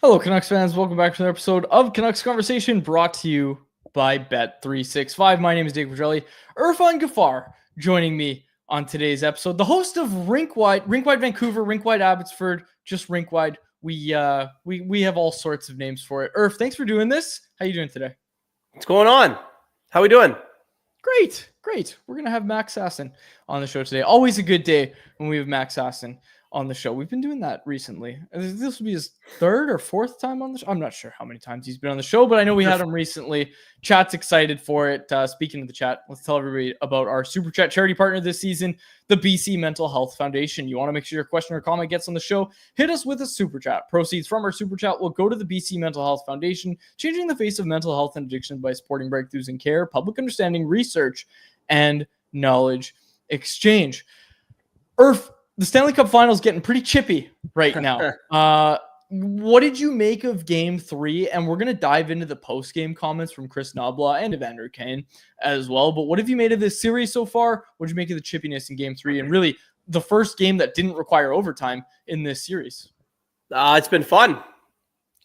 Hello, Canucks fans. Welcome back to another episode of Canucks Conversation, brought to you by Bet365. My name is Dave Pedrelli. Irfan Ghaffar joining me on today's episode. The host of Rinkwide Vancouver, Rinkwide Abbotsford, just Rinkwide. We have all sorts of names for it. Irf, thanks for doing this. How you doing today? What's going on? How we doing? Great. We're going to have Max Sasson on the show today. Always a good day when we have Max Sasson on the show. We've been doing that recently. This will be his third or fourth time on the show. I'm not sure how many times he's been on the show, but I know we had him recently. Chat's excited for it. Speaking of the chat, let's tell everybody about our Super Chat charity partner this season, the BC Mental Health Foundation. You want to make sure your question or comment gets on the show, hit us with a Super Chat. Proceeds from our Super Chat will go to the BC Mental Health Foundation, changing the face of mental health and addiction by supporting breakthroughs in care, public understanding, research, and knowledge exchange. Irf, the Stanley Cup Final is getting pretty chippy right now. What did you make of Game 3? And we're going to dive into the post-game comments from Chris Knobloch and Evander Kane as well. But what have you made of this series so far? What did you make of the chippiness in Game 3? And really, the first game that didn't require overtime in this series. It's been fun.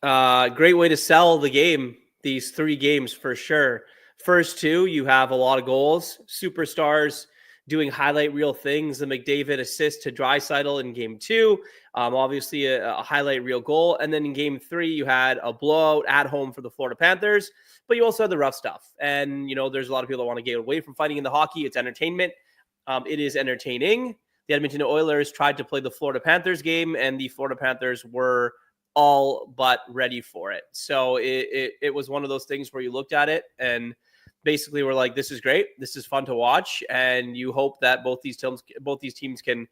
Great way to sell the game, these 3 games for sure. First 2, you have a lot of goals, superstars doing highlight reel things. The McDavid assist to Draisaitl in Game 2, obviously a highlight reel goal. And then in Game 3, you had a blowout at home for the Florida Panthers, but you also had the rough stuff. And, there's a lot of people that want to get away from fighting in the hockey. It's entertainment. It is entertaining. The Edmonton Oilers tried to play the Florida Panthers game, and the Florida Panthers were all but ready for it. So it was one of those things where you looked at it and basically we're like, this is great. This is fun to watch. And you hope that both these teams can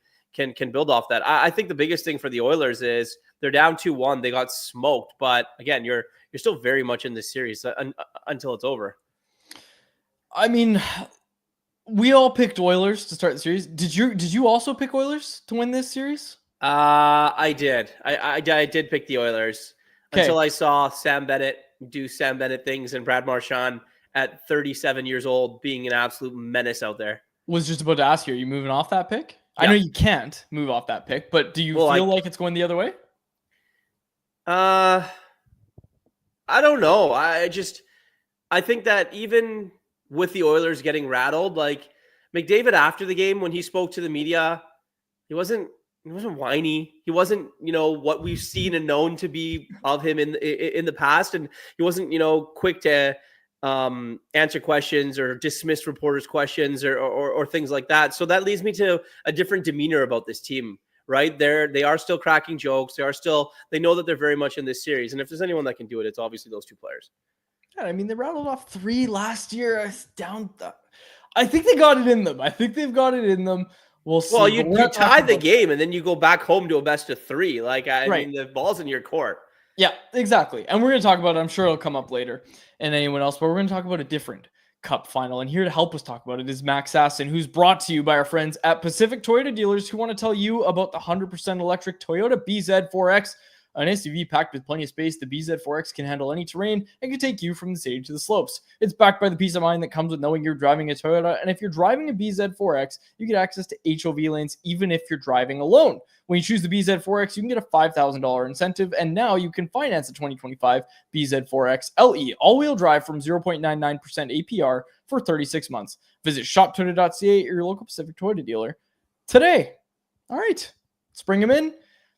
build off that. I think the biggest thing for the Oilers is they're down 2-1. They got smoked. But again, you're still very much in this series until it's over. I mean, we all picked Oilers to start the series. Did you also pick Oilers to win this series? I did. I did pick the Oilers until I saw Sam Bennett do Sam Bennett things and Brad Marchand at 37 years old being an absolute menace out there. Was just about to ask you, are you moving off that pick? Yeah. I know you can't move off that pick, but do you feel like it's going the other way? I don't know. I think that even with the Oilers getting rattled, like McDavid after the game, when he spoke to the media, he wasn't whiny. He wasn't, what we've seen and known to be of him in the past. And he wasn't, quick to answer questions or dismiss reporters' questions or things like that. So that leads me to a different demeanor about this team, right? They are still cracking jokes. They know that they're very much in this series. And if there's anyone that can do it, it's obviously those 2 players. Yeah, I mean, they rattled off 3 last year. I think they got it in them. I think they've got it in them. We'll see. Well, you tie the game and then you go back home to a best of 3. Like, I mean, the ball's in your court. Yeah, exactly. And we're going to talk about it. I'm sure it'll come up later and anyone else, but we're going to talk about a different Cup final. And here to help us talk about it is Max Sasson, who's brought to you by our friends at Pacific Toyota Dealers, who want to tell you about the 100% electric Toyota BZ4X. An SUV packed with plenty of space, the BZ4X can handle any terrain and can take you from the city to the slopes. It's backed by the peace of mind that comes with knowing you're driving a Toyota, and if you're driving a BZ4X, you get access to HOV lanes even if you're driving alone. When you choose the BZ4X, you can get a $5,000 incentive, and now you can finance a 2025 BZ4X LE all-wheel drive from 0.99% APR for 36 months. Visit shoptoyota.ca or your local Pacific Toyota dealer today. All right, let's bring him in.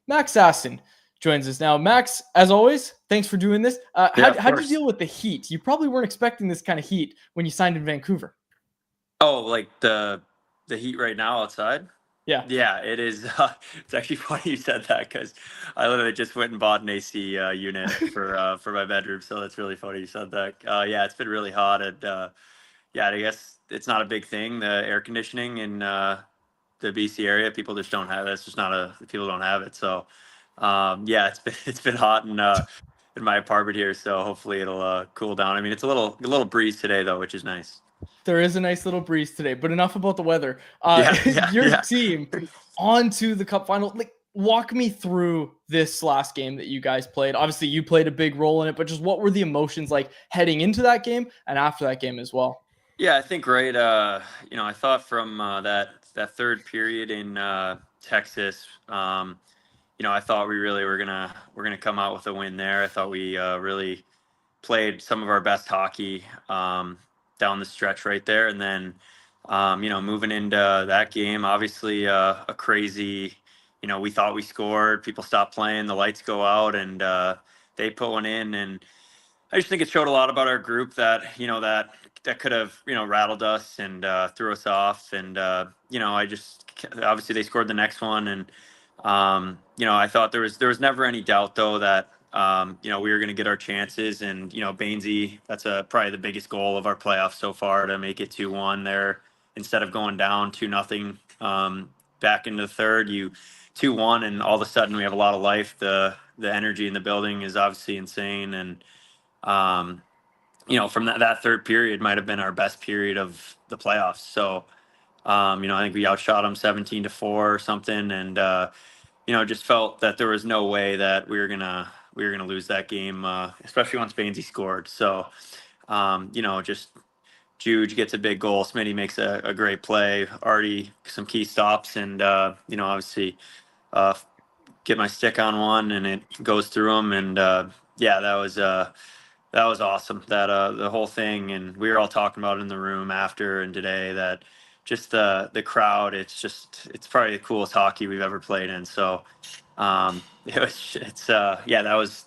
Max Sasson joins us now. Max, as always, thanks for doing this. How did you deal with the heat? You probably weren't expecting this kind of heat when you signed in Vancouver. Oh, like the heat right now outside? Yeah. Yeah, it is. It's actually funny you said that because I literally just went and bought an AC unit for my bedroom. So that's really funny you said that. Yeah, it's been really hot. And yeah, I guess it's not a big thing. The air conditioning in the BC area, people just don't have it. It's just people don't have it. So yeah, it's been hot in my apartment here, so hopefully it'll cool down. I mean, it's a little breeze today though, which is nice. There is a nice little breeze today, but enough about the weather. Your team onto the Cup final. Like, walk me through this last game that you guys played. Obviously, you played a big role in it, but just what were the emotions like heading into that game and after that game as well? Yeah, I think I thought from that third period in Texas, I thought we really we're gonna come out with a win there. I thought we really played some of our best hockey down the stretch right there, and then moving into that game, obviously a crazy. We thought we scored. People stopped playing. The lights go out, and they put one in, and I just think it showed a lot about our group that could have rattled us and threw us off, and I just obviously they scored the next one, and I thought there was never any doubt though that we were going to get our chances, and Bainsey, that's probably the biggest goal of our playoffs so far, to make it 2-1 there instead of going down 2-0 back into the third. You 2-1, and all of a sudden we have a lot of life. The energy in the building is obviously insane, and from that third period might have been our best period of the playoffs. So, I think we outshot them 17-4 or something. And, just felt that there was no way that we were going to lose that game, especially once Bainsey scored. So, just Juge gets a big goal. Smitty makes a great play, already some key stops, and, obviously, get my stick on one and it goes through him. And, that was awesome. That the whole thing, and we were all talking about it in the room after and today, that just the crowd. It's probably the coolest hockey we've ever played in. So that was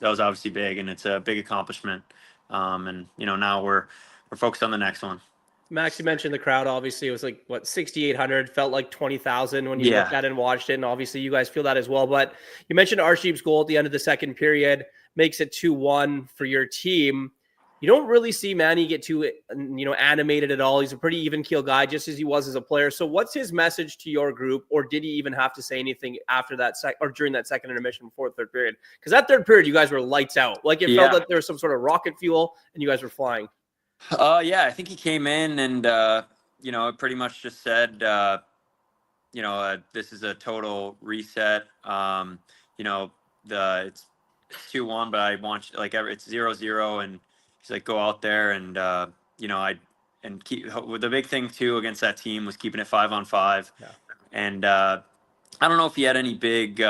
obviously big, and it's a big accomplishment. And now we're focused on the next one. Max, you mentioned the crowd. Obviously, it was like 6,800. Felt like 20,000 when you looked at it and watched it. And obviously, you guys feel that as well. But you mentioned Arshdeep's goal at the end of the second period makes it 2-1 for your team. You don't really see Manny get too animated at all. He's a pretty even keel guy, just as he was as a player. So, what's his message to your group, or did he even have to say anything after that or during that second intermission before the third period? Because that third period, you guys were lights out. Like it felt like there was some sort of rocket fuel, and you guys were flying. I think he came in and, pretty much just said, this is a total reset. It's 2-1, but I want it's 0-0, and he's like, go out there and, keep. The big thing too against that team was keeping it 5-on-5. Yeah. And I don't know if he had any big,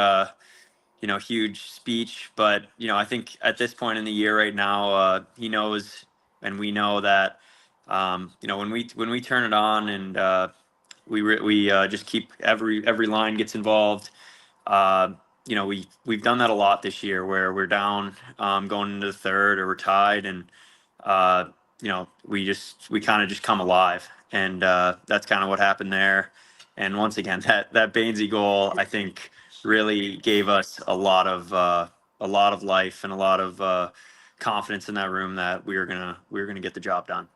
huge speech, but I think at this point in the year right now, he knows. And we know that, when we turn it on and we just keep every line gets involved. We've done that a lot this year, where we're down going into the third, or we're tied, and we kind of just come alive, and that's kind of what happened there. And once again, that Bainsey goal, I think, really gave us a lot of life and a lot of confidence in that room that we were gonna get the job done.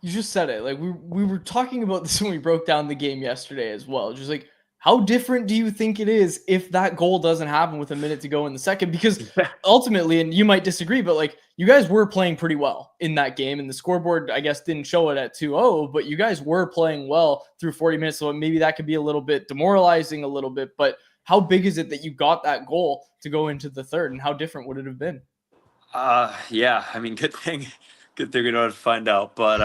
You just said it. Like we were talking about this when we broke down the game yesterday as well. Just like, how different do you think it is if that goal doesn't happen with a minute to go in the second? Because ultimately, and you might disagree, but like, you guys were playing pretty well in that game, and the scoreboard, I guess, didn't show it at 2-0, but you guys were playing well through 40 minutes. So maybe that could be a little bit demoralizing a little bit, but how big is it that you got that goal to go into the third, and how different would it have been? I mean, good thing we don't have to find out. But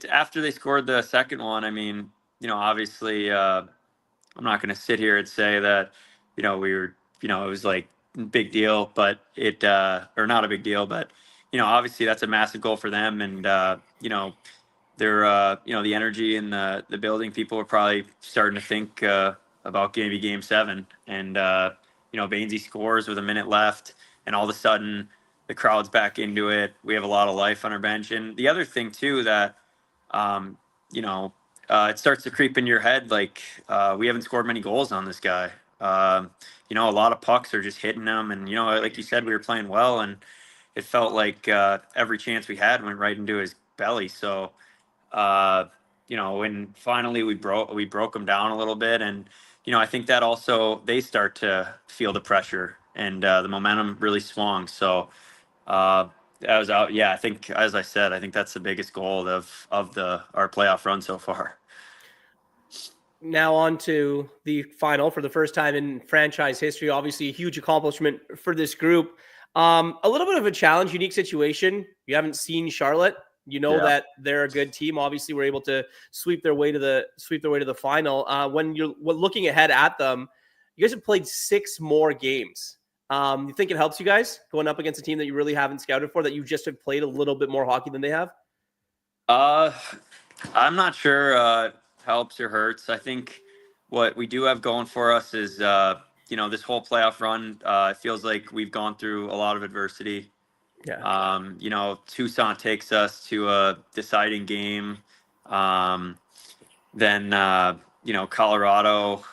after they scored the second one, I mean, obviously, I'm not going to sit here and say that, we were, it was like big deal, but or not a big deal, but, obviously that's a massive goal for them. And, they're, the energy in the building, people are probably starting to think about maybe game 7. And, Bainsey scores with a minute left, and all of a sudden the crowd's back into it. We have a lot of life on our bench. And the other thing too, that, it starts to creep in your head. Like, we haven't scored many goals on this guy. A lot of pucks are just hitting him. And, like you said, we were playing well, and it felt like every chance we had went right into his belly. So, when finally we broke him down a little bit, and, I think that also they start to feel the pressure, and the momentum really swung. So that was out. Yeah, I think, as I said, I think that's the biggest goal of our playoff run so far. Now on to the final for the first time in franchise history. Obviously, a huge accomplishment for this group. A little bit of a challenge, unique situation. You haven't seen Charlotte. You know Yeah. that they're a good team. Obviously, we're able to sweep their way to the final. When you're looking ahead at them, you guys have played 6 more games. You think it helps you guys going up against a team that you really haven't scouted for, that you just have played a little bit more hockey than they have? I'm not sure helps or hurts. I think what we do have going for us is this whole playoff run. It feels like we've gone through a lot of adversity. Yeah. Tucson takes us to a deciding game. Then Colorado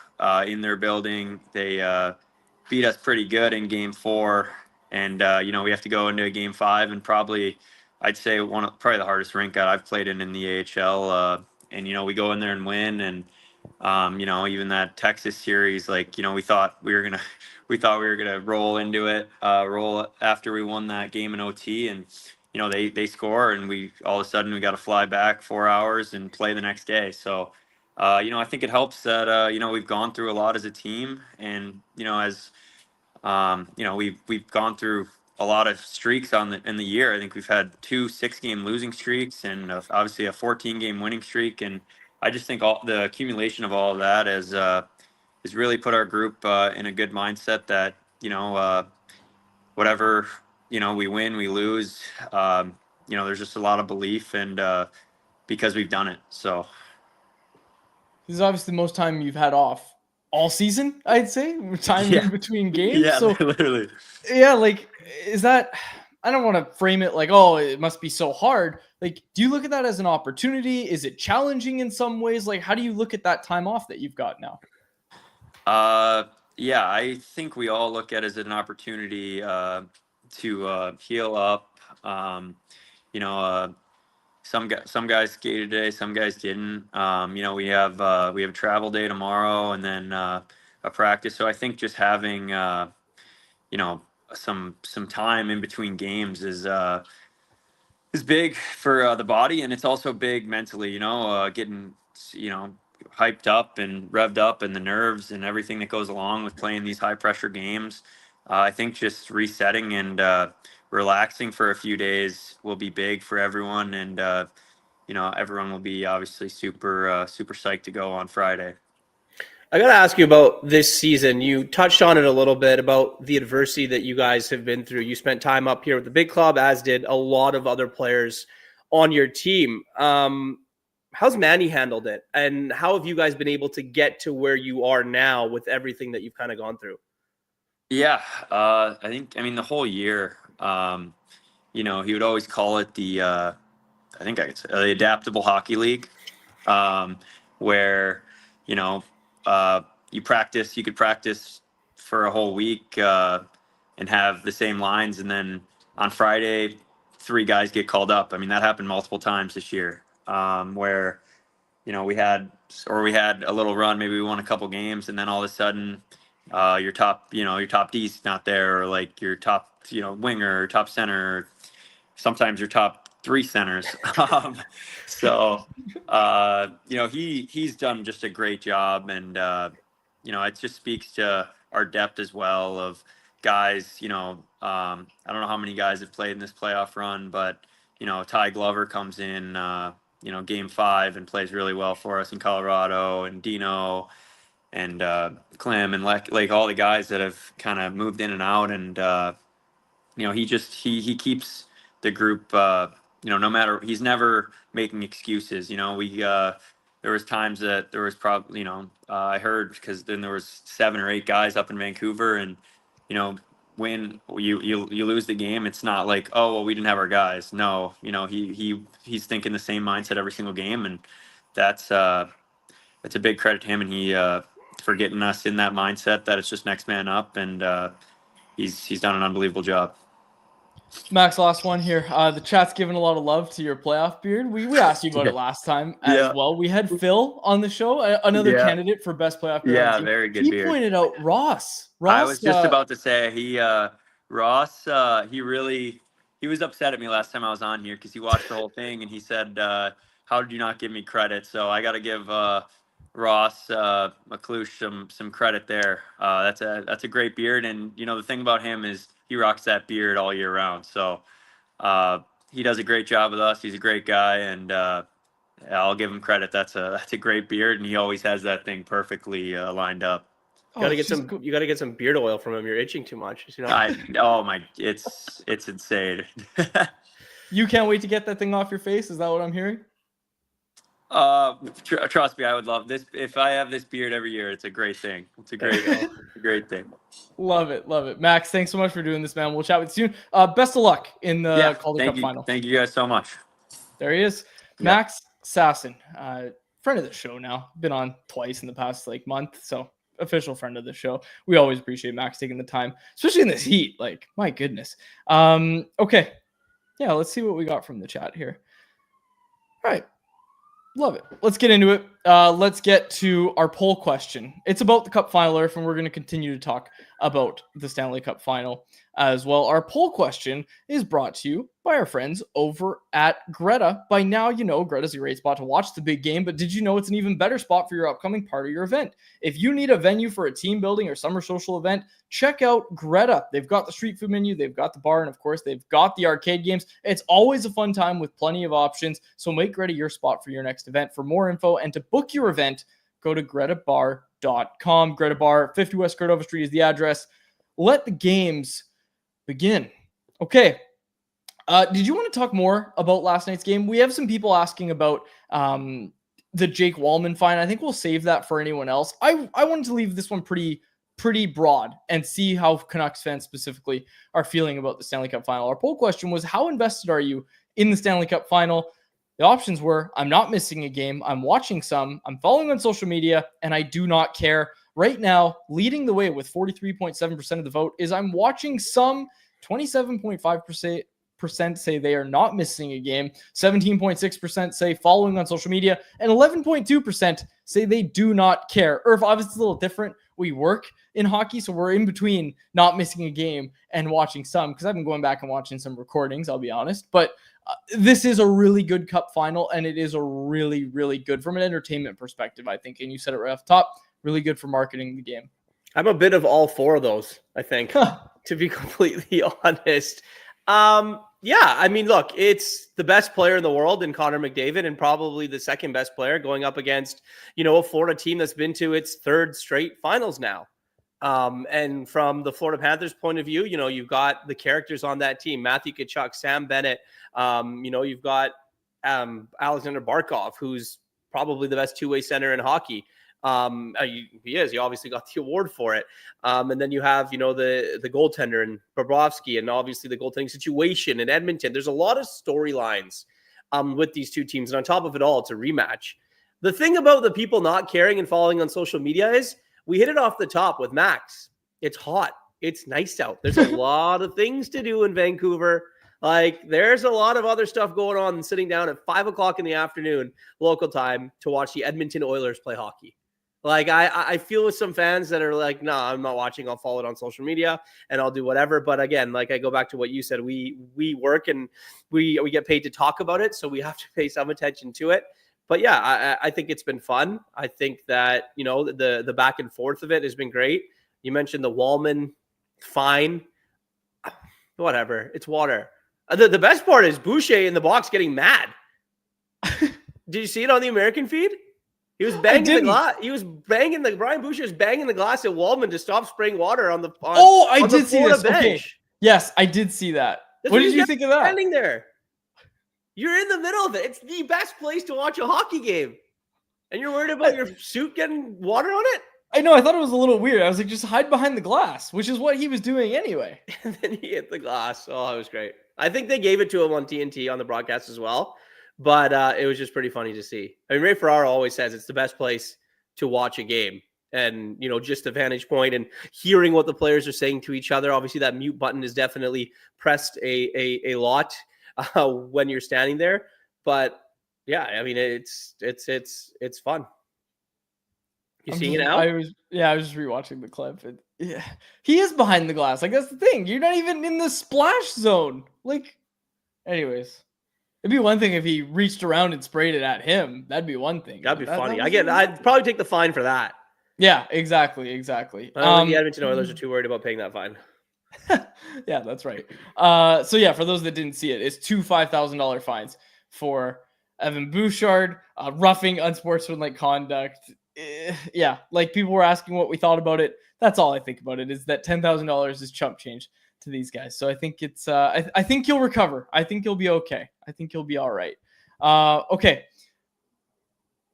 in their building, they beat us pretty good in game 4. And we have to go into game 5 and probably, I'd say, probably the hardest rink I've played in the AHL. And we go in there and win. And even that Texas series, we thought we were gonna roll into it, roll after we won that game in OT, and they score, and we all of a sudden we got to fly back 4 hours and play the next day. So I think it helps that we've gone through a lot as a team, and as we've gone through a lot of streaks in the year. I think we've had 2 6-game losing streaks and obviously a 14-game winning streak. And I just think all the accumulation of all of that has really put our group in a good mindset that whatever we win, we lose. There's just a lot of belief, and because we've done it. So This is obviously the most time you've had off all season, I'd say, time Yeah. in between games. yeah, So literally. yeah, like, is that, I don't want to frame it like, oh, it must be so hard. Like, do you look at that as an opportunity? Is it challenging in some ways? Like, how do you look at that time off that you've got now? Yeah, I think we all look at it as an opportunity to heal up. Some guys skated today, some guys didn't. We have a travel day tomorrow, and then a practice. So I think just having some time in between games is big for the body, and it's also big mentally. Getting hyped up and revved up, and the nerves and everything that goes along with playing these high pressure games. I think just resetting and relaxing for a few days will be big for everyone, and everyone will be obviously super psyched to go on Friday. I got to ask you about this season. You touched on it a little bit about the adversity that you guys have been through. You spent time up here with the big club, as did a lot of other players on your team. How's Manny handled it? And how have you guys been able to get to where you are now with everything that you've kind of gone through? Yeah, I mean, the whole year, he would always call it I think I could say the adaptable hockey league, where, you could practice for a whole week and have the same lines. And then on Friday, 3 guys get called up. I mean, that happened multiple times this year where, we had a little run, maybe we won a couple games, and then all of a sudden your top D's not there, or like your top, winger, or top center, sometimes your top 3 centers. So he's done just a great job, and it just speaks to our depth as well of guys. I don't know how many guys have played in this playoff run, but Ty Glover comes in game 5 and plays really well for us in Colorado, and Dino and Clem and like all the guys that have kind of moved in and out, and he keeps the group no matter, he's never making excuses. There was times that there was probably I heard, because then there was 7 or 8 guys up in Vancouver, and when you lose the game, it's not like, oh well, we didn't have our guys. No, he's thinking the same mindset every single game, and that's a big credit to him, and he for getting us in that mindset that it's just next man up, and he's done an unbelievable job. Max, last one here. The chat's giving a lot of love to your playoff beard. We asked you about it last time as well. We had Phil on the show, another candidate for best playoff beard. Yeah, very good beard. He pointed out Ross. I was just about to say Ross. He was upset at me last time I was on here because he watched the whole thing, and he said, "How did you not give me credit?" So I got to give Ross McClush some credit there. That's a great beard, and the thing about him is he rocks that beard all year round. So he does a great job with us. He's a great guy, and I'll give him credit. That's a great beard, and he always has that thing perfectly lined up. You gotta get some beard oil from him. You're itching too much. You know? It's insane. You can't wait to get that thing off your face. Is that what I'm hearing? Trust me, I would love this. If I have this beard every year, it's a great thing. It's a great thing. Love it. Max, thanks so much for doing this, man. We'll chat with you soon. Best of luck in the Calder Cup Final. Thank you guys so much. There he is. Yeah. Max Sasson, friend of the show now. Been on twice in the past month, so official friend of the show. We always appreciate Max taking the time, especially in this heat. My goodness. Okay. Yeah, let's see what we got from the chat here. All right. Love it. Let's get into it. Let's get to our poll question. It's about the Cup Final, and we're going to continue to talk about the Stanley Cup Final as well. Our poll question is brought to you by our friends over at Greta. By now, you know Greta's a great spot to watch the big game, but did you know it's an even better spot for your upcoming part of your event? If you need a venue for a team building or summer social event, check out Greta. They've got the street food menu, they've got the bar, and of course, they've got the arcade games. It's always a fun time with plenty of options, so make Greta your spot for your next event. For more info and to book your event, go to gretabar.com. Greta Bar, 50 West Cordova Street is the address. Let the games begin. Okay. Did you want to talk more about last night's game? We have some people asking about the Jake Wallman fine. I think we'll save that for anyone else. I wanted to leave this one pretty broad and see how Canucks fans specifically are feeling about the Stanley Cup Final. Our poll question was, how invested are you in the Stanley Cup Final? The options were, I'm not missing a game, I'm watching some, I'm following on social media, and I do not care. Right now, leading the way with 43.7% of the vote is I'm watching some. 27.5% say they are not missing a game, 17.6% say following on social media, and 11.2% say they do not care. Irv, obviously it's a little different. We work in hockey, so we're in between not missing a game and watching some, because I've been going back and watching some recordings, I'll be honest. But this is a really good Cup Final, and it is a really, really good from an entertainment perspective, I think. And you said it right off the top, really good for marketing the game. I'm a bit of all four of those, I think, to be completely honest. Yeah, I mean, look, it's the best player in the world in Connor McDavid, and probably the second best player going up against, a Florida team that's been to its third straight finals now. And from the Florida Panthers point of view, you've got the characters on that team, Matthew Tkachuk, Sam Bennett. You've got Alexander Barkov, who's probably the best two-way center in hockey. He is. He obviously got the award for it. And then you have, the goaltender and Bobrovsky, and obviously the goaltending situation in Edmonton. There's a lot of storylines with these two teams. And on top of it all, it's a rematch. The thing about the people not caring and following on social media is we hit it off the top with Max. It's hot. It's nice out. There's a lot of things to do in Vancouver. There's a lot of other stuff going on than sitting down at 5:00 in the afternoon local time to watch the Edmonton Oilers play hockey. I feel with some fans that are like, nah, I'm not watching. I'll follow it on social media and I'll do whatever. But again, I go back to what you said. We work and we get paid to talk about it, so we have to pay some attention to it. But yeah, I think it's been fun. I think that, the back and forth of it has been great. You mentioned the Wallman fine. Whatever. It's water. The best part is Boucher in the box getting mad. Did you see it on the American feed? He was banging the glass. Brian Boucher was banging the glass at Wallman to stop spraying water on the I did see this. Okay. Yes, I did see that. What did you think of that? Standing there. You're in the middle of it. It's the best place to watch a hockey game. And you're worried about your suit getting water on it? I know. I thought it was a little weird. I was like, just hide behind the glass, which is what he was doing anyway. And then he hit the glass. Oh, it was great. I think they gave it to him on TNT on the broadcast as well. But it was just pretty funny to see. I mean, Ray Ferraro always says it's the best place to watch a game. And, just the vantage point and hearing what the players are saying to each other. Obviously, that mute button is definitely pressed a lot when you're standing there. But, yeah, I mean, it's fun. You seeing it now? I was just rewatching the clip. And yeah, he is behind the glass. That's the thing. You're not even in the splash zone. Anyways. It'd be one thing if he reached around and sprayed it at him. That'd be one thing. That'd be funny. I'd probably take the fine for that. Yeah, exactly. I don't think the Edmonton Oilers are too worried about paying that fine. Yeah, that's right. So yeah, for those that didn't see it, it's two $5,000 fines for Evan Bouchard, roughing unsportsmanlike conduct. Yeah, like people were asking what we thought about it. That's all I think about it, is that $10,000 is chump change to these guys. So I think it's I think you'll recover. I think you'll be okay. I think you'll be all right. Okay.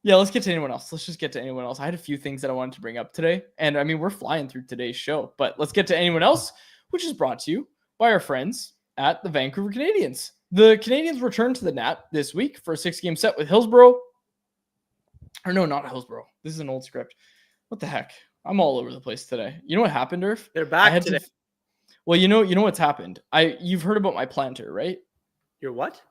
Yeah, let's get to anyone else. Let's just get to anyone else. I had a few things that I wanted to bring up today. And I mean, we're flying through today's show, but let's get to anyone else, which is brought to you by our friends at the Vancouver Canadians. The Canadians returned to the Nat this week for a 6-game set with Hillsborough. Or no, not Hillsborough. This is an old script. What the heck? I'm all over the place today. You know what happened, Irf? They're back today. Well, you know what's happened. You've heard about my planter, right? Your what?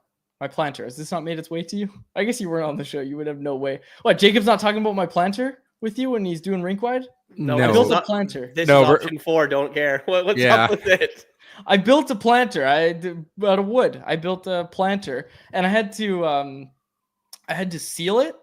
My planter. Has this not made its way to you? I guess you weren't on the show. You would have no way. What, Jacob's not talking about my planter with you when he's doing rink wide? No. I built a planter. This is option 4. Don't care. What's up with it? I built a planter. Out of wood. I built a planter, and I had to seal it.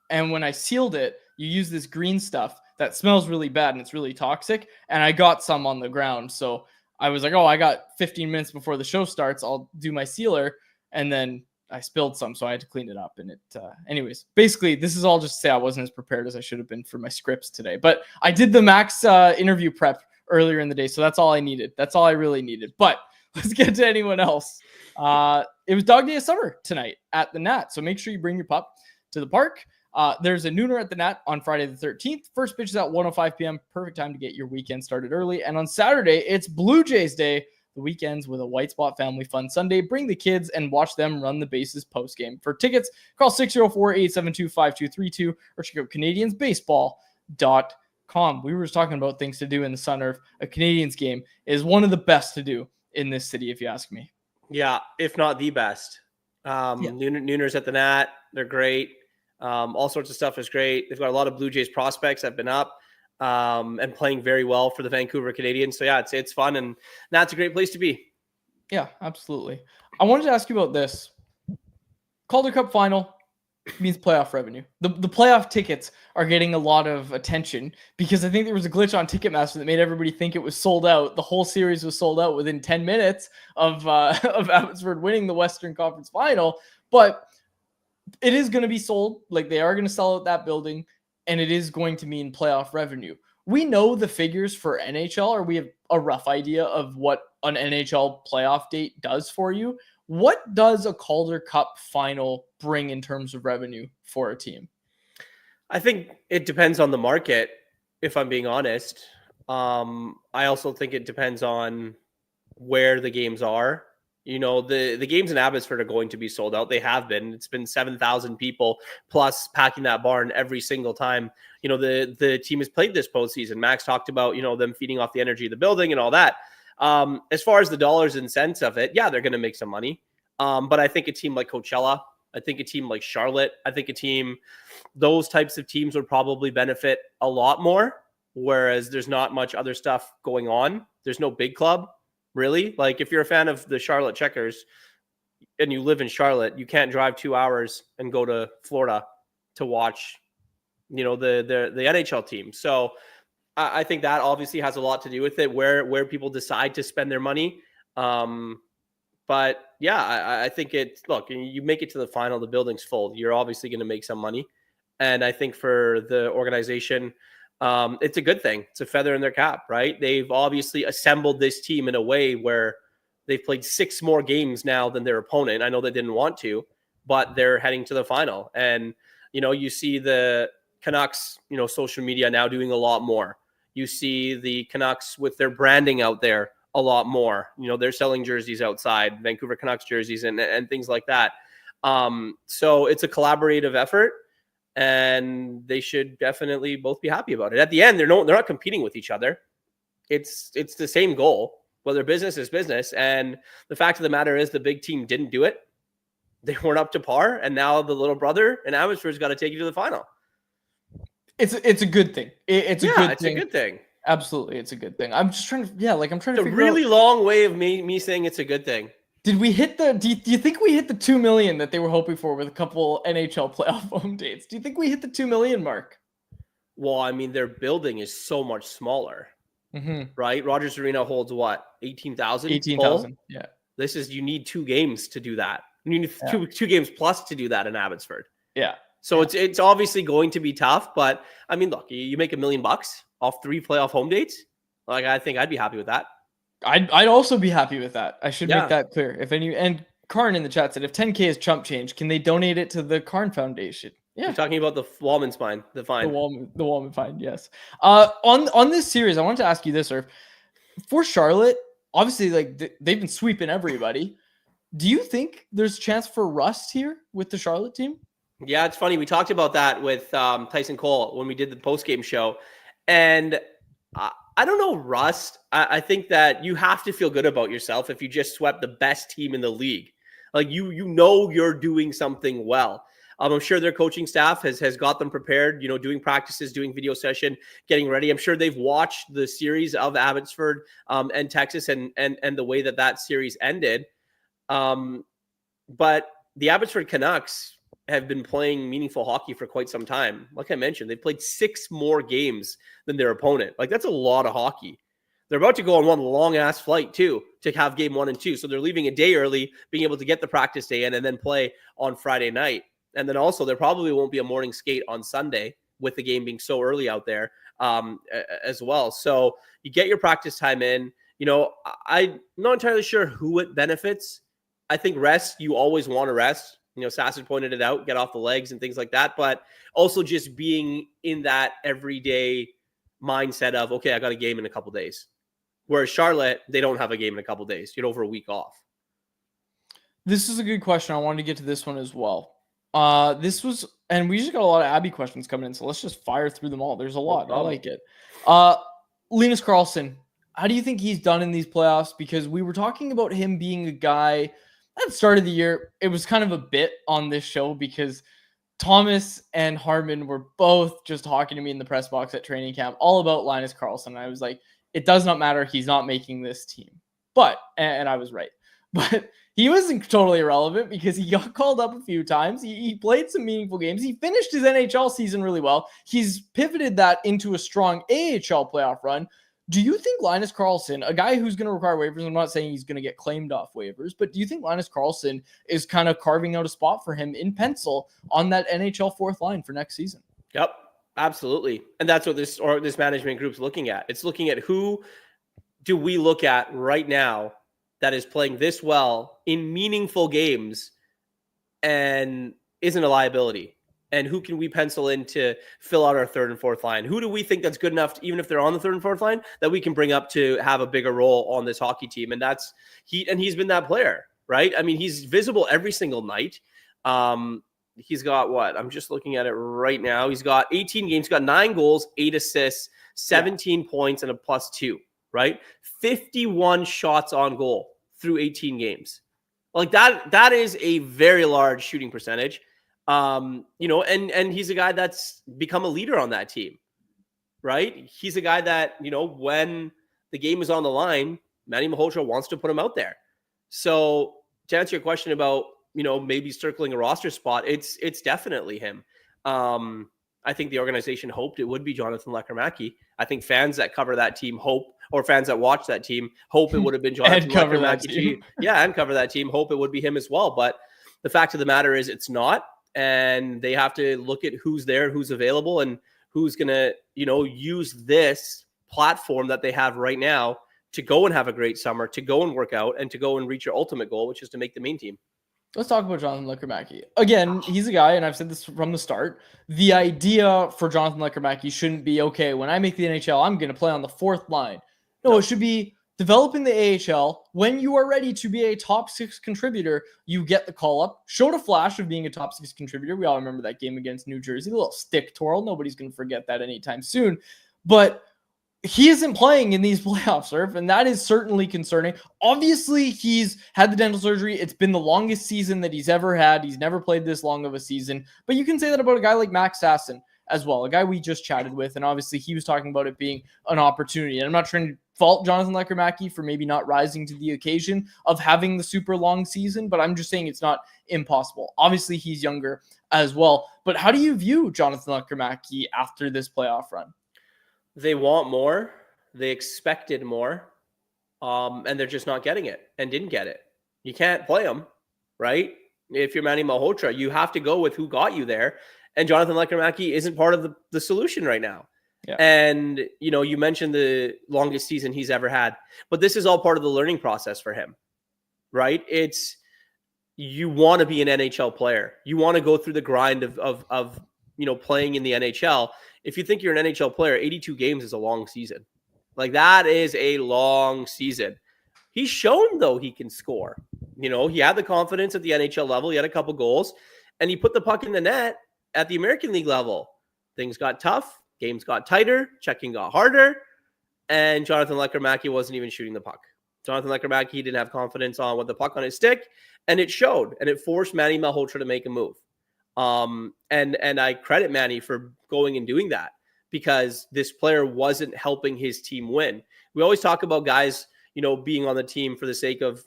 And when I sealed it, you use this green stuff that smells really bad and it's really toxic. And I got some on the ground, so I was like, "Oh, I got 15 minutes before the show starts. I'll do my sealer." And then I spilled some, so I had to clean it up. And it, anyways, basically, this is all just to say I wasn't as prepared as I should have been for my scripts today. But I did the Max interview prep earlier in the day, so that's all I needed. That's all I really needed. But let's get to anyone else. It was Dog Day of Summer tonight at the Nat, so make sure you bring your pup to the park. There's a nooner at the Nat on Friday the 13th. First pitch is at 1:05 p.m. Perfect time to get your weekend started early. And on Saturday, it's Blue Jays Day. The weekends with a White Spot Family Fun Sunday. Bring the kids and watch them run the bases post-game. For tickets, call 604-872-5232 or check out CanadiansBaseball.com. We were just talking about things to do in the Sun Earth. A Canadians game is one of the best to do in this city, if you ask me. Yeah, if not the best. Nooners at the Nat, they're great. All sorts of stuff is great. They've got a lot of Blue Jays prospects that have been up and playing very well for the Vancouver Canadians. So yeah, it's fun, and that's a great place to be. Yeah, absolutely. I wanted to ask you about this. Calder Cup Final means playoff revenue. The playoff tickets are getting a lot of attention because I think there was a glitch on Ticketmaster that made everybody think it was sold out. The whole series was sold out within 10 minutes of Abbotsford winning the Western Conference Final, but it is going to be sold. Like, they are going to sell out that building, and it is going to mean playoff revenue. We know the figures for NHL, or we have a rough idea of what an NHL playoff date does for you. What does a Calder Cup Final bring in terms of revenue for a team? I think it depends on the market, if I'm being honest. I also think it depends on where the games are. You know, the games in Abbotsford are going to be sold out. They have been. It's been 7,000 people plus packing that barn every single time. You know, the team has played this postseason. Max talked about, you know, them feeding off the energy of the building and all that. As far as the dollars and cents of it, yeah, they're going to make some money. But I think a team like Coachella, I think a team like Charlotte, I think those types of teams would probably benefit a lot more, whereas there's not much other stuff going on. There's no big club. Really? Like, if you're a fan of the Charlotte Checkers and you live in Charlotte, you can't drive 2 hours and go to Florida to watch, you know, the NHL team. So I think that obviously has a lot to do with it, where people decide to spend their money. But yeah, I think look, you make it to the final, the building's full. You're obviously going to make some money. And I think for the organization, it's a good thing. It's a feather in their cap, right? They've obviously assembled this team in a way where they've played 6 more games now than their opponent. I know they didn't want to, but they're heading to the final. And, you know, you see the Canucks, you know, social media now doing a lot more. You see the Canucks with their branding out there a lot more. You know, they're selling jerseys outside, Vancouver Canucks jerseys and things like that. So it's a collaborative effort. And they should definitely both be happy about it. At the end, they're not competing with each other. It's the same goal. Well, their business is business. And the fact of the matter is the big team didn't do it. They weren't up to par. And now the little brother in Abbotsford's got to take you to the final. It's a good thing. It's a good thing. Absolutely. It's a good thing. I'm just trying to, I'm trying to figure out. It's a really long way of me saying it's a good thing. Did we hit do you think we hit the 2 million that they were hoping for with a couple NHL playoff home dates? Do you think we hit the 2 million mark? Well, I mean, their building is so much smaller. right? Rogers Arena holds what? 18,000? 18,000. Yeah. You need 2 games to do that. You need Yeah. two games plus to do that in Abbotsford. Yeah. So it's obviously going to be tough, but I mean, look, you make $1 million off 3 playoff home dates. Like, I think I'd be happy with that. I'd also be happy with that. I should make Yeah. that clear. And Karn in the chat said, if 10K is chump change, can they donate it to the Karn Foundation? Yeah. You're talking about the Wallman fine, the fine. The Wallman fine, yes. On this series, I wanted to ask you this, Irv. For Charlotte, obviously, like they've been sweeping everybody. Do you think there's a chance for rust here with the Charlotte team? Yeah, it's funny. We talked about that with Tyson Cole when we did the post-game show. And I don't know, rust. I think that you have to feel good about yourself if you just swept the best team in the league. Like, you know you're doing something well. I'm sure their coaching staff has got them prepared, doing practices, doing video session, getting ready. I'm sure they've watched the series of Abbotsford and Texas and the way that series ended. But the Abbotsford Canucks have been playing meaningful hockey for quite some time. Like I mentioned, they've played 6 more games than their opponent. Like, that's a lot of hockey. They're about to go on one long-ass flight, too, to have game 1 and 2. So they're leaving a day early, being able to get the practice day in and then play on Friday night. And then also there probably won't be a morning skate on Sunday with the game being so early out there as well. So you get your practice time in. I'm not entirely sure who it benefits. I think rest, you always want to rest. Sasson pointed it out, get off the legs and things like that. But also just being in that everyday mindset of, okay, I got a game in a couple days. Whereas Charlotte, they don't have a game in a couple days. You get over a week off. This is a good question. I wanted to get to this one as well. And we just got a lot of Abby questions coming in, so let's just fire through them all. There's a lot. I like it. Linus Karlsson, how do you think he's done in these playoffs? Because we were talking about him being a guy at the start of the year. It was kind of a bit on this show because Thomas and Harmon were both just talking to me in the press box at training camp all about Linus Karlsson. I was like, it does not matter. He's not making this team. And I was right. But he wasn't totally irrelevant because he got called up a few times. He played some meaningful games. He finished his NHL season really well. He's pivoted that into a strong AHL playoff run. Do you think Linus Karlsson, a guy who's going to require waivers, I'm not saying he's going to get claimed off waivers, but do you think Linus Karlsson is kind of carving out a spot for him in pencil on that NHL 4th line for next season? Yep, absolutely. And that's what this management group's looking at. It's looking at who do we look at right now that is playing this well in meaningful games and isn't a liability. And who can we pencil in to fill out our 3rd and 4th line? Who do we think that's good enough, even if they're on the 3rd and 4th line, that we can bring up to have a bigger role on this hockey team? And he's been that player, right? I mean, he's visible every single night. He's got what? I'm just looking at it right now. He's got 18 games, he's got 9 goals, 8 assists, 17 points, and a +2, right? 51 shots on goal through 18 games. Like that is a very large shooting percentage. And he's a guy that's become a leader on that team, right? He's a guy that, when the game is on the line, Manny Malhotra wants to put him out there. So to answer your question about, maybe circling a roster spot, it's definitely him. I think the organization hoped it would be Jonathan Lekkerimäki. I think fans that cover that team or fans that watch that team hope it would have been Jonathan Lekkerimäki. Yeah, and cover that team, hope it would be him as well. But the fact of the matter is it's not. And they have to look at who's there, who's available, and who's going to, use this platform that they have right now to go and have a great summer, to go and work out, and to go and reach your ultimate goal, which is to make the main team. Let's talk about Jonathan Lekkerimäki. Again, he's a guy, and I've said this from the start, the idea for Jonathan Lekkerimäki shouldn't be, okay, when I make the NHL, I'm going to play on the 4th line. No, it should be developing the AHL. When you are ready to be a top 6 contributor, you get the call up. Showed a flash of being a top 6 contributor. We all remember that game against New Jersey. A little stick twirl. Nobody's going to forget that anytime soon. But he isn't playing in these playoffs, Irv, and that is certainly concerning. Obviously, he's had the dental surgery. It's been the longest season that he's ever had. He's never played this long of a season. But you can say that about a guy like Max Sasson as well, a guy we just chatted with, and obviously he was talking about it being an opportunity. And I'm not trying to fault Jonathan Lekkerimäki for maybe not rising to the occasion of having the super long season, but I'm just saying it's not impossible. Obviously, he's younger as well. But how do you view Jonathan Lekkerimäki after this playoff run? They want more. they expected more, and they're just not getting it and didn't get it. You can't play them, right? If you're Manny Malhotra, you have to go with who got you there. And Jonathan Lekkerimäki isn't part of the solution right now. Yeah. And, you mentioned the longest season he's ever had, but this is all part of the learning process for him, right? You want to be an NHL player. You want to go through the grind of playing in the NHL. If you think you're an NHL player, 82 games is a long season. Like, that is a long season. He's shown, though, he can score. He had the confidence at the NHL level. He had a couple goals, and he put the puck in the net at the American League level. Things got tough. Games got tighter. Checking got harder. And Jonathan Lekkerimäki wasn't even shooting the puck. Jonathan Lekkerimäki didn't have confidence with the puck on his stick, and it showed. And it forced Manny Malhotra to make a move. And I credit Manny for going and doing that, because this player wasn't helping his team win. We always talk about guys, being on the team for the sake of,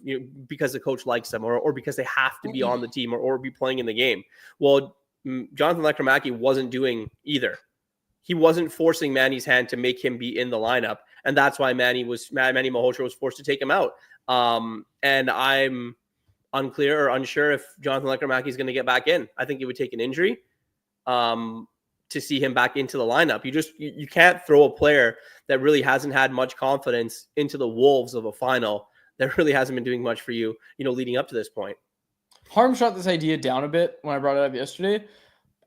because the coach likes them, or because they have to be on the team or be playing in the game. Well, Jonathan Lekkerimäki wasn't doing either. He wasn't forcing Manny's hand to make him be in the lineup. And that's why Manny Malhotra was forced to take him out. And I'm unclear or unsure if Jonathan Lekkerimäki is going to get back in. I think it would take an injury to see him back into the lineup. You can't throw a player that really hasn't had much confidence into the wolves of a final that really hasn't been doing much for you, leading up to this point. Harm shot this idea down a bit when I brought it up yesterday.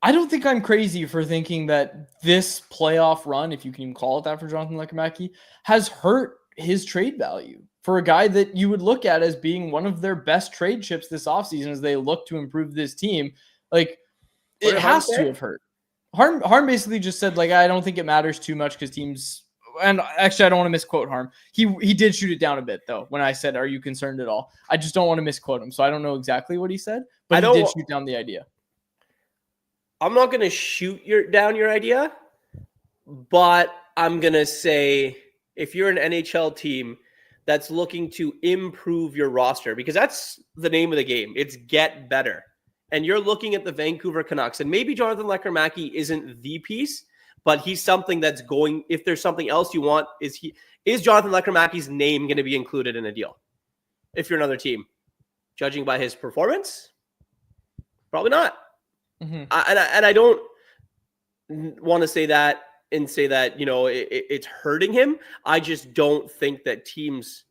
I don't think I'm crazy for thinking that this playoff run, if you can even call it that for Jonathan Lekkerimäki, has hurt his trade value for a guy that you would look at as being one of their best trade chips this offseason as they look to improve this team. Like, it has to have hurt. Harm basically just said, like, I don't think it matters too much because teams, and actually I don't want to misquote Harm. He did shoot it down a bit though when I said, are you concerned at all? I just don't want to misquote him. So I don't know exactly what he said, but he did shoot down the idea. I'm not going to shoot down your idea, but I'm going to say, if you're an NHL team that's looking to improve your roster, because that's the name of the game, it's get better. And you're looking at the Vancouver Canucks, and maybe Jonathan Lekkerimäki isn't the piece, but he's something that's going, if there's something else you want, is Jonathan Lekkerimäki's name going to be included in a deal? If you're another team, judging by his performance, probably not. Mm-hmm. I don't want to say that and say that, it's hurting him. I just don't think that teams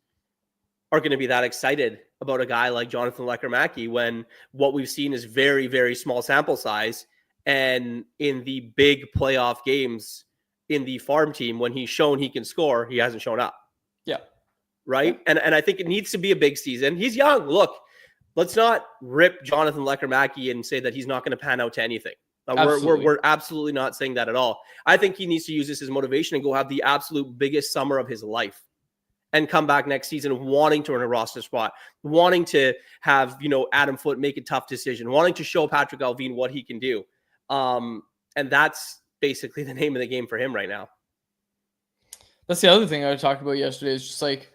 are going to be that excited about a guy like Jonathan Lekkerimäki when what we've seen is very, very small sample size. And in the big playoff games in the farm team, when he's shown he can score, he hasn't shown up. Yeah. Right. Yeah. And I think it needs to be a big season. He's young. Look, let's not rip Jonathan Lekkerimäki and say that he's not going to pan out to anything. We're absolutely not saying that at all. I think he needs to use this as motivation and go have the absolute biggest summer of his life and come back next season wanting to earn a roster spot, wanting to have, Adam Foote make a tough decision, wanting to show Patrick Allvin what he can do. And that's basically the name of the game for him right now. That's the other thing I talked about yesterday is just like,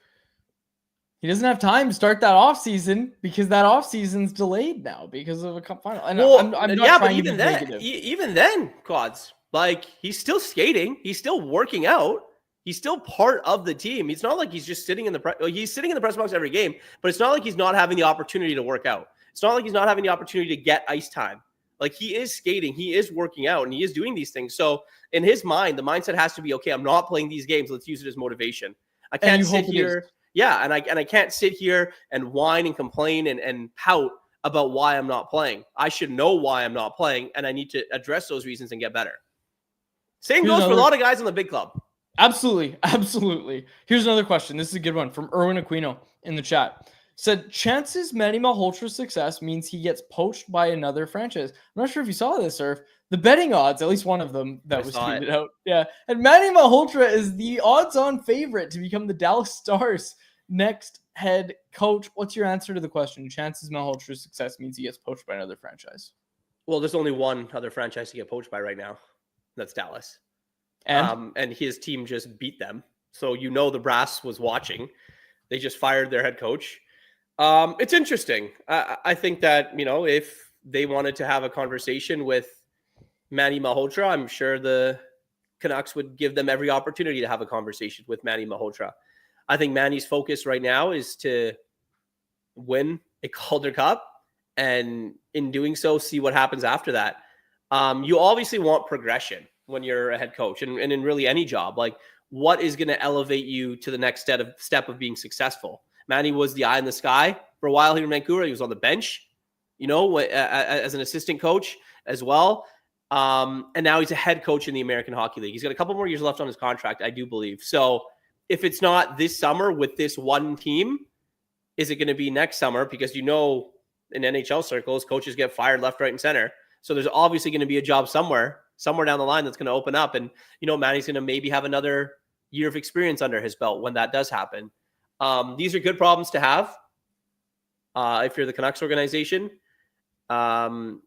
he doesn't have time to start that offseason because that offseason's delayed now because of a cup final. And I'm not trying to be negative. Even then, Quads, like, he's still skating. He's still working out. He's still part of the team. It's not like he's just sitting in the he's sitting in the press box every game, but it's not like he's not having the opportunity to work out. It's not like he's not having the opportunity to get ice time. Like, he is skating, he is working out, and he is doing these things. So in his mind, the mindset has to be, okay, I'm not playing these games. Let's use it as motivation. I can't sit here. Yeah, and I can't sit here and whine and complain and pout about why I'm not playing. I should know why I'm not playing, and I need to address those reasons and get better. Same goes for a lot of guys on the big club. Absolutely. Absolutely. Here's another question. This is a good one from Erwin Aquino in the chat. Said, chances Manny Malhotra's success means he gets poached by another franchise. I'm not sure if you saw this, Surf. The betting odds, at least one of them that was tweeted out. Yeah. And Manny Malhotra is the odds-on favorite to become the Dallas Stars' next head coach. What's your answer to the question? Chances Malhotra's success means he gets poached by another franchise. Well, there's only one other franchise to get poached by right now. That's Dallas. And his team just beat them. So the brass was watching. They just fired their head coach. It's interesting. I think that, if they wanted to have a conversation with Manny Malhotra, I'm sure the Canucks would give them every opportunity to have a conversation with Manny Malhotra. I think Manny's focus right now is to win a Calder Cup, and in doing so, see what happens after that. You obviously want progression when you're a head coach, and in really any job. Like, what is going to elevate you to the next step of being successful? Manny was the eye in the sky for a while here in Vancouver. He was on the bench, as an assistant coach as well. And now he's a head coach in the American Hockey League. He's got a couple more years left on his contract, I do believe. So if it's not this summer with this one team, is it going to be next summer? Because in NHL circles, coaches get fired left, right, and center. So there's obviously going to be a job somewhere down the line that's going to open up. And, Manny's going to maybe have another year of experience under his belt when that does happen. These are good problems to have if you're the Canucks organization. I'm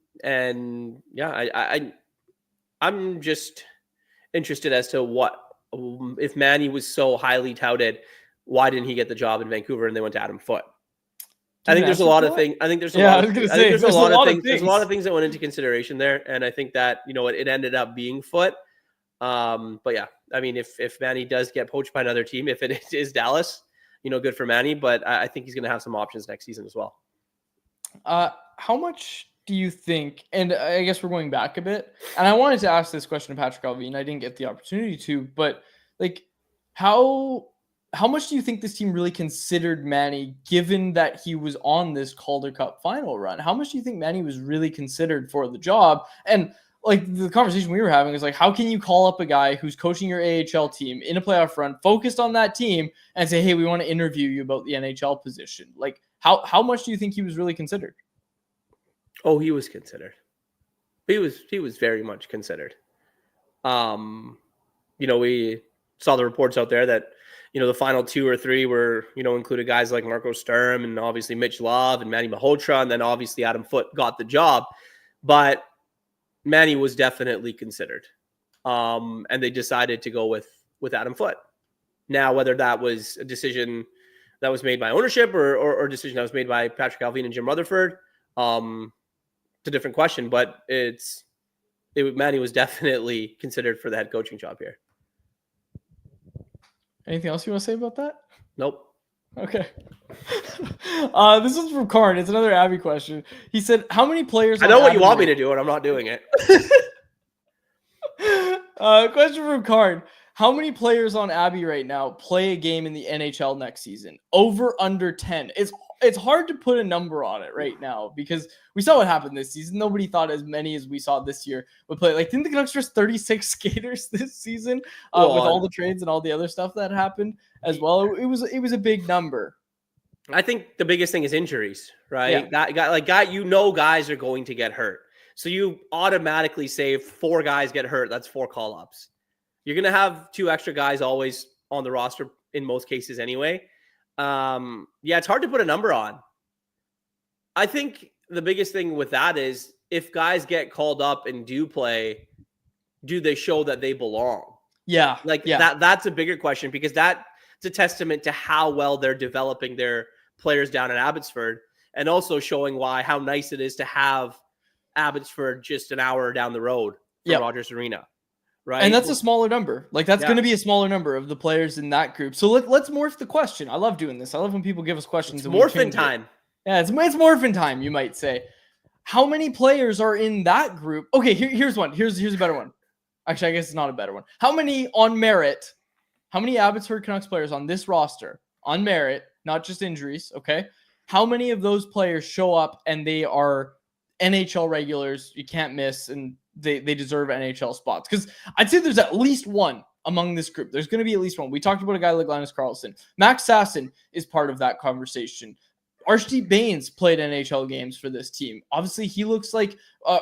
just interested as to what, if Manny was so highly touted, why didn't he get the job in Vancouver and they went to Adam Foote? I think there's a lot of things. There's a lot of things that went into consideration there, and I think that it ended up being Foote. But yeah, if Manny does get poached by another team, if it is Dallas, good for Manny. But I think he's going to have some options next season as well. How much do you think, and I guess we're going back a bit, and I wanted to ask this question to Patrick Alvine, I didn't get the opportunity to, but like, how much do you think this team really considered Manny, given that he was on this Calder Cup final run? How much do you think Manny was really considered for the job? And like, the conversation we were having is like, how can you call up a guy who's coaching your AHL team in a playoff run, focused on that team, and say, hey, we want to interview you about the NHL position? Like, how much do you think he was really considered? Oh, he was considered. He was very much considered. We saw the reports out there that, the final 2 or 3 were, included guys like Marco Sturm and obviously Mitch Love and Manny Malhotra, and then obviously Adam Foote got the job. But Manny was definitely considered. And they decided to go with Adam Foote. Now, whether that was a decision that was made by ownership or a decision that was made by Patrick Alvine and Jim Rutherford, it's a different question, but Manny was definitely considered for the head coaching job here. Anything else you want to say about that? Nope. Okay. This is from Karn. It's another Abby question. He said, how many players... I know what you want me to do, and I'm not doing it. Question from Karn. How many players on Abby right now play a game in the NHL next season? Over, under 10. It's hard to put a number on it right now because we saw what happened this season. Nobody thought as many as we saw this year would play. Like, didn't the Canucks just 36 skaters this season with all the trades and all the other stuff that happened as well? It was a big number. I think the biggest thing is injuries, right? Yeah. Guys are going to get hurt. So you automatically say if 4 guys get hurt, that's 4 call-ups. You're going to have 2 extra guys always on the roster in most cases anyway. It's hard to put a number on. I think the biggest thing with that is if guys get called up and do play, do they show that they belong? Yeah. That's a bigger question because that's a testament to how well they're developing their players down in Abbotsford and also showing how nice it is to have Abbotsford just an hour down the road from Rogers Arena. Right. And that's a smaller number. Like, that's going to be a smaller number of the players in that group. So let's morph the question. I love doing this. I love when people give us questions. It's morphin' time. Yeah, it's morphin' time, you might say. How many players are in that group? Okay, here's one. Here's a better one. Actually, I guess it's not a better one. How many Abbotsford Canucks players on this roster, on merit, not just injuries, okay? How many of those players show up and they are NHL regulars, you can't miss, and they deserve NHL spots? Because I'd say there's at least one among this group. There's going to be at least one. We talked about a guy like Linus Karlsson. Max Sasson is part of that conversation. Archie Baines played NHL games for this team. Obviously, he looks like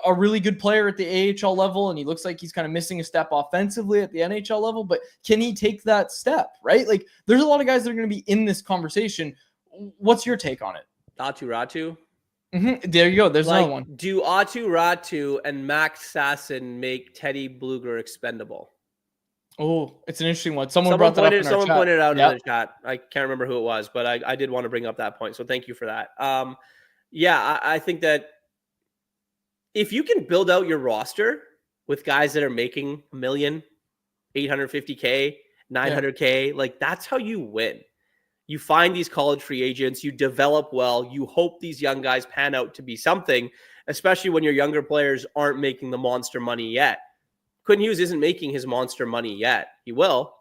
a really good player at the AHL level, and he looks like he's kind of missing a step offensively at the NHL level, but can he take that step, right? Like, there's a lot of guys that are going to be in this conversation. What's your take on it? Ratu. Mm-hmm. There you go. There's another one. Do Ratu and Max Sasson make Teddy Bluger expendable? Oh, it's an interesting one. Someone pointed it out in the chat. I can't remember who it was, but I did want to bring up that point. So thank you for that. I think that if you can build out your roster with guys that are making $1 million, $850K, $900K. Like, that's how you win. You find these college free agents, you develop well, you hope these young guys pan out to be something, especially when your younger players aren't making the monster money yet. Quinn Hughes isn't making his monster money yet. He will.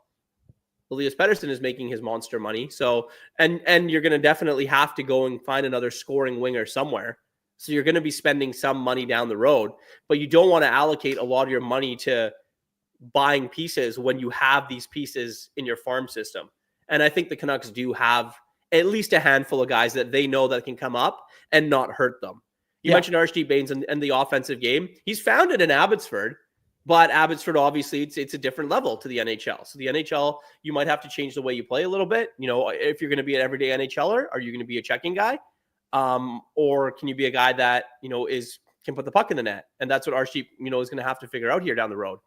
Elias Pettersson is making his monster money. So, and you're going to definitely have to go and find another scoring winger somewhere. So you're going to be spending some money down the road, but you don't want to allocate a lot of your money to buying pieces when you have these pieces in your farm system. And I think the Canucks do have at least a handful of guys that they know that can come up and not hurt them. You mentioned Archie Baines and the offensive game. He's found it in Abbotsford, but Abbotsford, obviously, it's a different level to the NHL. So the NHL, you might have to change the way you play a little bit. You know, if you're going to be an everyday NHLer, are you going to be a checking guy? Or can you be a guy that, you know, can put the puck in the net? And that's what Archie, you know, is going to have to figure out here down the road.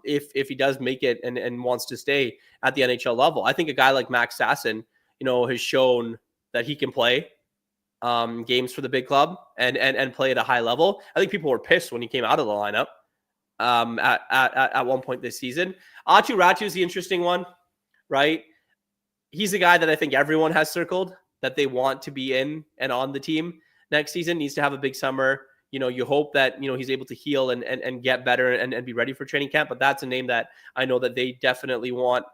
If he does make it and wants to stay at the NHL level. I think a guy like Max Sasson, you know, has shown that he can play games for the big club and play at a high level. I think people were pissed when he came out of the lineup at one point this season. Aatu Ratu is the interesting one, right? He's a guy that I think everyone has circled that they want to be in and on the team next season. Needs to have a big summer. You know, you hope that, you know, he's able to heal and get better and be ready for training camp. But that's a name that I know that they definitely want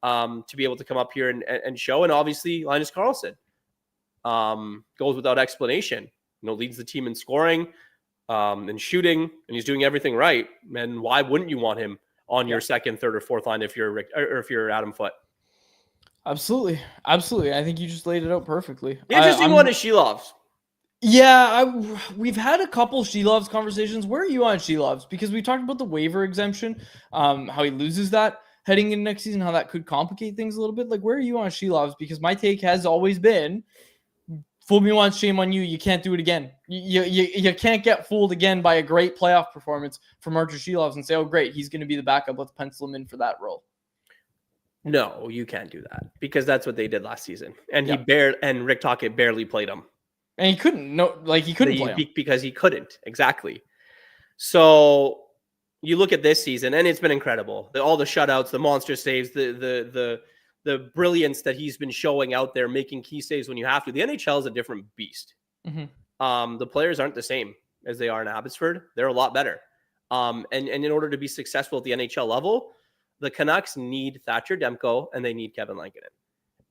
to be able to come up here and show. And obviously, Linus Karlsson goes without explanation. You know, leads the team in scoring and shooting, and he's doing everything right. And why wouldn't you want him on your second, third, or fourth line if you're Adam Foote? Absolutely. I think you just laid it out perfectly. The interesting one is Shilov's. Yeah, we've had a couple Shilov's conversations. Where are you on Shilov's? Because we talked about the waiver exemption, how he loses that heading into next season, how that could complicate things a little bit. Like, where are you on Shilov's? Because my take has always been, fool me once, shame on you. You can't do it again. You can't get fooled again by a great playoff performance from Artur Shilov's and say, oh, great, he's going to be the backup. Let's pencil him in for that role. No, you can't do that because that's what they did last season. And Rick Tocchet barely played him. And he couldn't play him. Because he couldn't. Exactly. So you look at this season and it's been incredible. All the shutouts, the monster saves, the brilliance that he's been showing out there, making key saves when you have to. The NHL is a different beast. Mm-hmm. The players aren't the same as they are in Abbotsford. They're a lot better. And in order to be successful at the NHL level, the Canucks need Thatcher Demko and they need Kevin Lankinen.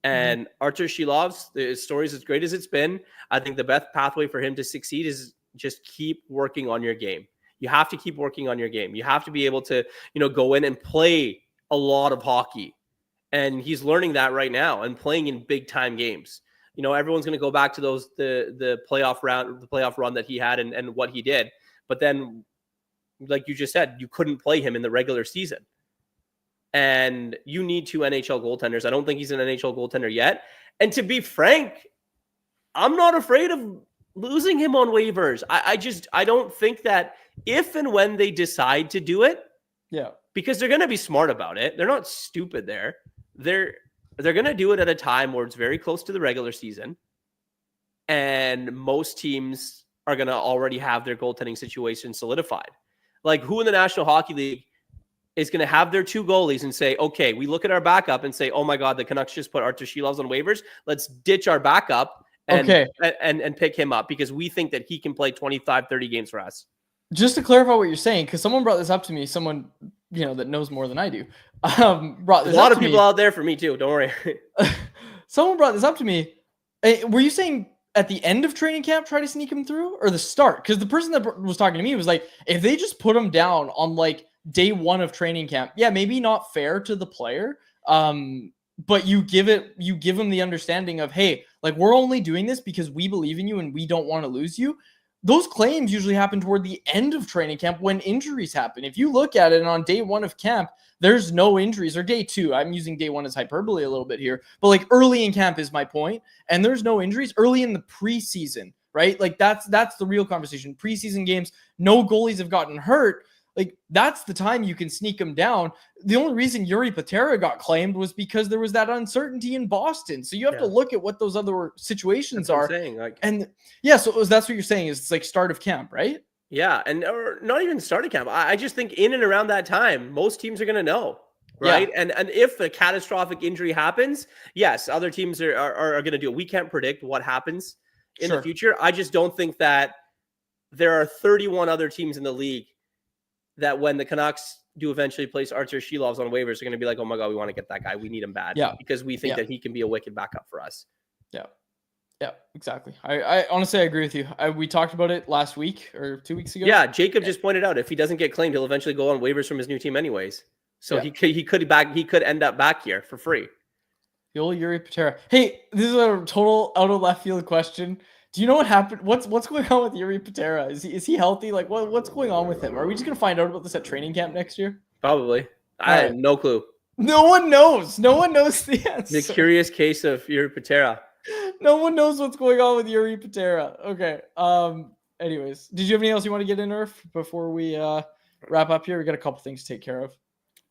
And Artur Shilov's, the story's as great as it's been. I think the best pathway for him to succeed is just keep working on your game. You have to keep working on your game. You have to be able to, you know, go in and play a lot of hockey. And he's learning that right now and playing in big time games. You know, everyone's going to go back to those, the playoff run that he had and what he did. But then, like you just said, you couldn't play him in the regular season. And you need two NHL goaltenders. I don't think he's an NHL goaltender yet. And to be frank, I'm not afraid of losing him on waivers. I don't think that if and when they decide to do it, because they're going to be smart about it. They're not stupid there. They're going to do it at a time where it's very close to the regular season. And most teams are going to already have their goaltending situation solidified. Like, who in the National Hockey League is going to have their two goalies and say, okay, we look at our backup and say, oh my God, the Canucks just put Artur Shilov's on waivers. Let's ditch our backup and pick him up because we think that he can play 25, 30 games for us. Just to clarify what you're saying, because someone brought this up to me, someone, you know, that knows more than I do, brought this up to me. A lot of people out there for me too. Don't worry. Someone brought this up to me. Were you saying at the end of training camp, try to sneak him through, or the start? Because the person that was talking to me was like, if they just put him down on like day one of training camp, maybe not fair to the player. But you give them the understanding of, hey, like, we're only doing this because we believe in you and we don't want to lose you. Those claims usually happen toward the end of training camp when injuries happen. If you look at it on day one of camp, there's no injuries, or day two. I'm using day one as hyperbole a little bit here, but like early in camp is my point. And there's no injuries early in the preseason, right? Like that's the real conversation. Preseason games, no goalies have gotten hurt. Like, that's the time you can sneak him down. The only reason Yuri Patera got claimed was because there was that uncertainty in Boston. So you have to look at what those other situations are. Saying, like, and so that's what you're saying is it's like start of camp, right? Yeah, and or not even starting camp. I just think in and around that time, most teams are going to know, right? Yeah. And if a catastrophic injury happens, yes, other teams are going to do it. We can't predict what happens in the Sure. future. I just don't think that there are 31 other teams in the league that when the Canucks do eventually place Artur Shilovs on waivers, are going to be like, oh my God, we want to get that guy. We need him bad Yeah. because we think that he can be a wicked backup for us. Yeah. Yeah, exactly. I honestly, I agree with you. We talked about it last week or 2 weeks ago. Yeah, Jacob just pointed out if he doesn't get claimed, he'll eventually go on waivers from his new team anyways. So he could end up back here for free. The old Yuri Patera. Hey, this is a total out of left field question. Do you know what happened? What's going on with Yuri Patera? Is he healthy? Like what's going on with him? Are we just gonna find out about this at training camp next year? Probably. I have no clue. No one knows. No one knows the answer. The curious case of Yuri Patera. No one knows what's going on with Yuri Patera. Okay. Anyways, did you have anything else you want to get in, Irf, before we wrap up here? We got a couple things to take care of.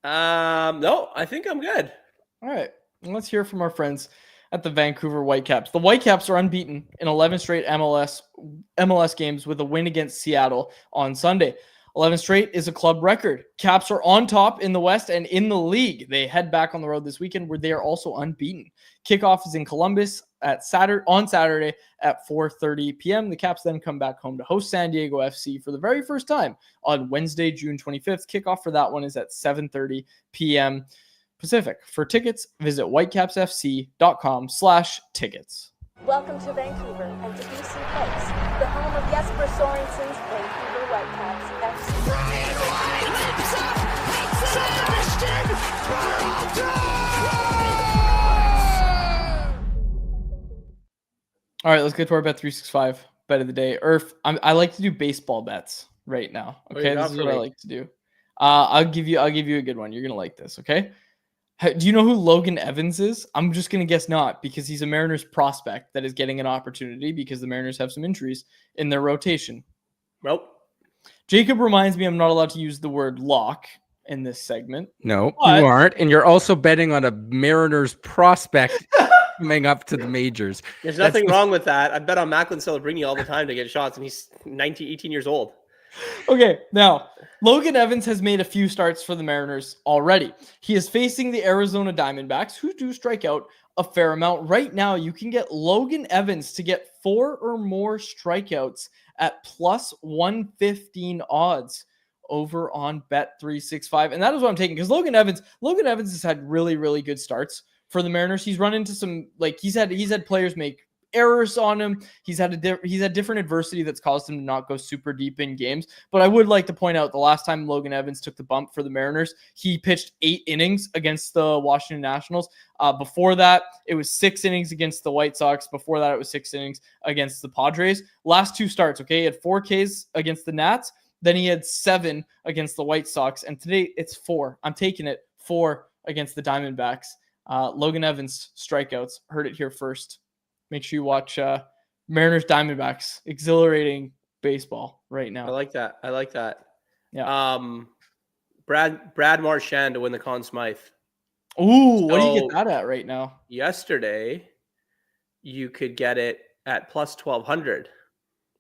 No, I think I'm good. All right. Let's hear from our friends at the Vancouver Whitecaps. The Whitecaps are unbeaten in 11 straight MLS games with a win against Seattle on Sunday. 11 straight is a club record. Caps are on top in the West and in the league. They head back on the road this weekend where they are also unbeaten. Kickoff is in Columbus on Saturday at 4:30 p.m. The Caps then come back home to host San Diego FC for the very first time on Wednesday, June 25th. Kickoff for that one is at 7:30 p.m. Pacific. For tickets, visit whitecapsfc.com/tickets. Welcome to Vancouver and to BC Place, the home of Jesper Sorensen's Vancouver Whitecaps FC. Brian White leaps up, Sebastian All right, let's get to our Bet365 bet of the day. Irf, I like to do baseball bets right now. Okay, this is what I like to do. I'll give you a good one. You're gonna like this. Okay. Do you know who Logan Evans is? I'm just going to guess not, because he's a Mariners prospect that is getting an opportunity because the Mariners have some injuries in their rotation. Nope. Jacob reminds me I'm not allowed to use the word lock in this segment. No, you aren't. And you're also betting on a Mariners prospect coming up to the majors. There's nothing wrong with that. I bet on Macklin Celebrini all the time to get shots, and he's 18 years old. Okay, now, Logan Evans has made a few starts for the Mariners already. He is facing the Arizona Diamondbacks, who do strike out a fair amount. Right now, you can get Logan Evans to get 4 or more strikeouts at plus 115 odds over on Bet365. And that is what I'm taking, because Logan Evans has had really, really good starts for the Mariners. He's run into some, he's had players make errors on him. He's had different adversity that's caused him to not go super deep in games. But I would like to point out the last time Logan Evans took the bump for the Mariners, he pitched 8 innings against the Washington Nationals. Before that, it was 6 innings against the White Sox. Before that, it was 6 innings against the Padres. Last 2 starts, okay, he had 4 Ks against the Nats. Then he had 7 against the White Sox. And today it's 4. I'm taking it 4 against the Diamondbacks. Logan Evans strikeouts. Heard it here first. Make sure you watch Mariners Diamondbacks. Exhilarating baseball right now. I like that. Yeah. Brad Marchand to win the Conn Smythe. Ooh, what do you get that at right now? Yesterday, you could get it at plus 1,200.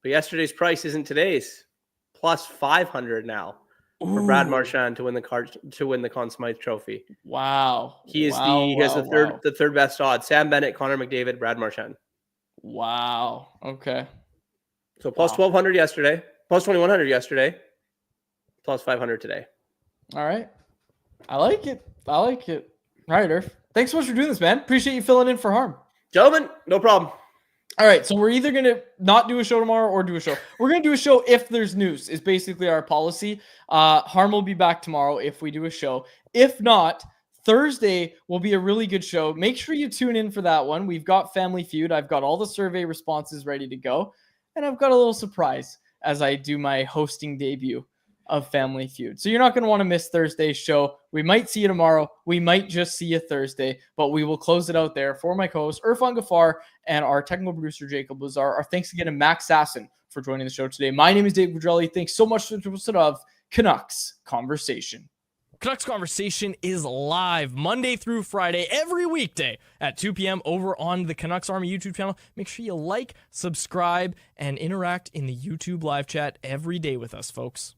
But yesterday's price isn't today's. Plus 500 now for Brad Marchand to win the Conn Smythe Trophy. Wow. He has the third best odds. Sam Bennett, Connor McDavid, Brad Marchand. Wow. Okay. So plus 1,200 yesterday, plus 2,100 yesterday, plus 500 today. All right. I like it. All right, Irf. Thanks so much for doing this, man. Appreciate you filling in for Harm. Gentlemen, no problem. All right, so we're either going to not do a show tomorrow or do a show. We're going to do a show if there's news, is basically our policy. Harm will be back tomorrow if we do a show. If not, Thursday will be a really good show. Make sure you tune in for that one. We've got Family Feud. I've got all the survey responses ready to go. And I've got a little surprise as I do my hosting debut of Family Feud. So you're not going to want to miss Thursday's show. We might see you tomorrow. We might just see you Thursday, but we will close it out there. For my co-host, Irfan Ghaffar, and our technical producer, Jacob Lazar. Our thanks again to Max Sasson for joining the show today. My name is Dave Quadrelli. Thanks so much for the episode of Canucks Conversation. Canucks Conversation is live Monday through Friday, every weekday at 2 p.m. over on the Canucks Army YouTube channel. Make sure you like, subscribe, and interact in the YouTube live chat every day with us, folks.